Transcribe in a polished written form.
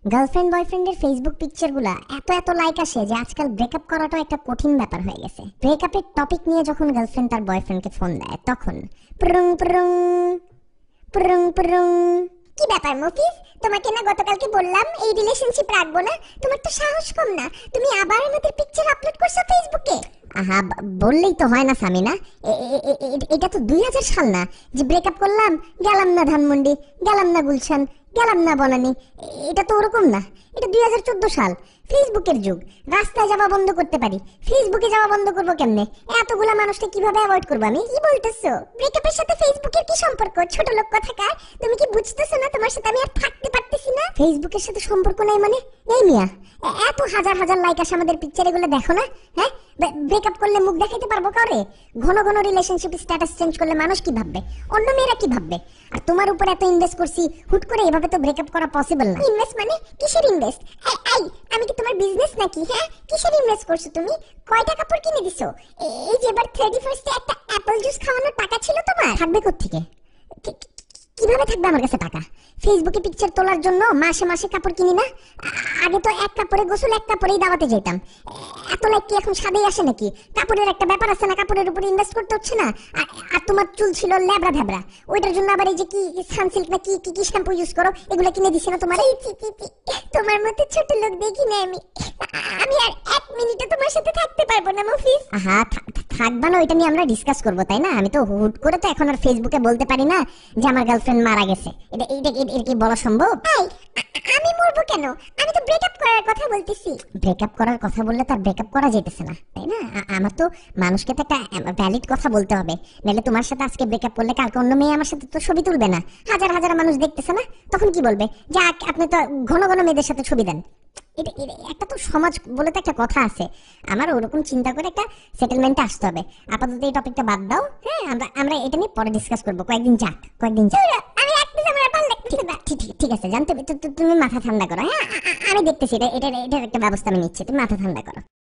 Girlfriend বয়ফ্রেন্ডের Facebook পিকচারগুলা এত এত লাইক আসে যে আজকাল ব্রেকআপ করাটা একটা কঠিন ব্যাপার হয়ে গেছে। ব্রেকআপের টপিক নিয়ে যখন গার্লফ্রেন্ড তার বয়ফ্রেন্ডকে ফোন দেয় তখন প্রুং প্রুং প্রুং প্রুং। কি ব্যাপার মফিজ, তোমাকে না গতকালকে বললাম এই রিলেশনশিপ রাখবো না? তোমার তো সাহস কম না, তুমি আবার আমাদের পিকচার আপলোড করছো ফেসবুকে। আহা, বললেই তো হয় না সামিনা। এটা তো 2000 সাল না যে ব্রেকআপ করলাম, গেলাম না ধানমন্ডি, গেলাম না গুলশান, গেলাম না বনানী। এটা তো ওরকম না, এটা 2014 সাল, ফেসবুকের যুগ। রাস্তায় যাওয়া বন্ধ করতে পারি, ফেসবুকে যাওয়া বন্ধ করবো কেমনে? এতগুলা মানুষকে কিভাবে অ্যাভয়েড করবো আমি? কি বলতেছো? ব্রেকআপের সাথে ফেসবুকের কি সম্পর্ক? ছোট লোক কথাকার, তুমি কি বুঝতেছো না তোমার সাথে আমি আর থাকতে পারতেছি না? ফেসবুকের সাথে সম্পর্ক নাই মানে? এই মিয়া, এত হাজার হাজার লাইক আসে আমাদের পিকচার, এগুলো দেখো না? হ্যাঁ, ব্রেকআপ করলে মুখ দেখাইতে পারবো কারে? ঘন ঘন রিলেশনশিপ স্ট্যাটাস চেঞ্জ করলে মানুষ কি ভাববে? অন্য মেয়েরা কি ভাববে? আর তোমার উপর এত ইনভেস্ট করছি, হুট করে এভাবে তো ব্রেকআপ করা পসিবল না। ইনভেস্ট মানে কিসের ইনভেস্ট? এই আমি কি তোমার বিজনেস নাকি? হ্যাঁ, কিসের ইনভেস্ট করছো তুমি? কয়টা কাপড় কিনে দিছো? এই যে এবার 31 একটা অ্যাপল জুস খাওয়ানোর টাকা ছিল তোমার? থাকবে কোত্থেকে? কিভাবে থাকবে আমার কাছে টাকা? ফেসবুকে পিকচার তোলার জন্য মাসে মাসে কাপড় কিনি না? আগে তো এক কাপড়ে গোসল, এক কাপড়েই দাওয়াতে যেতাম। এত লাইক কি এখন সাদেই আসে নাকি? কাপড়ের একটা ব্যাপার আছে না, কাপড়ের উপর ইনভেস্ট করতে হচ্ছে না? আর তোমার চুল ছিল ল্যাবড়া ভ্যাবড়া, ওইটার জন্য আবার এই যে কি সানসিল্ক না কি কি কি শ্যাম্পু ইউজ করো, এগুলো কিনে দিছি না তোমার? তোমার মতো ছোট লোক দেখি না আমি। আমি আর এক মিনিটও তোমার সাথে থাকতে পারবো না মফিজ। আহা, থাকবা না ওইটা নিয়ে আমরা ডিসকাস করবো, তাই না? আমি তো হুট করে তো এখন আর ফেসবুকে বলতে পারি না যে আমার গার্লফ্রেন্ড মারা গেছে। এটা কি বলা সম্ভব? আমি মরবো কেন? আমি তো ব্রেকআপ করার কথা বলতেছি। ব্রেকআপ করার কথা বললে তার ব্রেকআপ করা যেতেছে না, তাই না? আমার তো মানুষকে তো একটা ভ্যালিড কথা বলতে হবে, নাহলে তোমার সাথে আজকে ব্রেকআপ করলে কালকে অন্য মেয়ে আমার সাথে তো ছবি তুলবে না, হাজার হাজার মানুষ দেখতেছে না, তখন কি বলবে? যে আপনি তো ঘন ঘন মেয়েদের সাথে ছবি দেন। একটা তো সমাজ বলে তো একটা কথা আছে। আমার ওরকম চিন্তা করে একটা সেটেলমেন্টে আসতে হবে। আপাতত এই টপিকটা বাদ দাও। হ্যাঁ, আমরা এটা নিয়ে পরে ডিসকাস করবো। কয়েকদিন যাক। আমি আমার ভালো লাগতেছে না। ঠিক আছে, জানতে তুমি মাথা ঠান্ডা করো। হ্যাঁ, আমি দেখতেছি, এটা একটা ব্যবস্থা আমি নিচ্ছি, তুমি মাথা ঠান্ডা করো।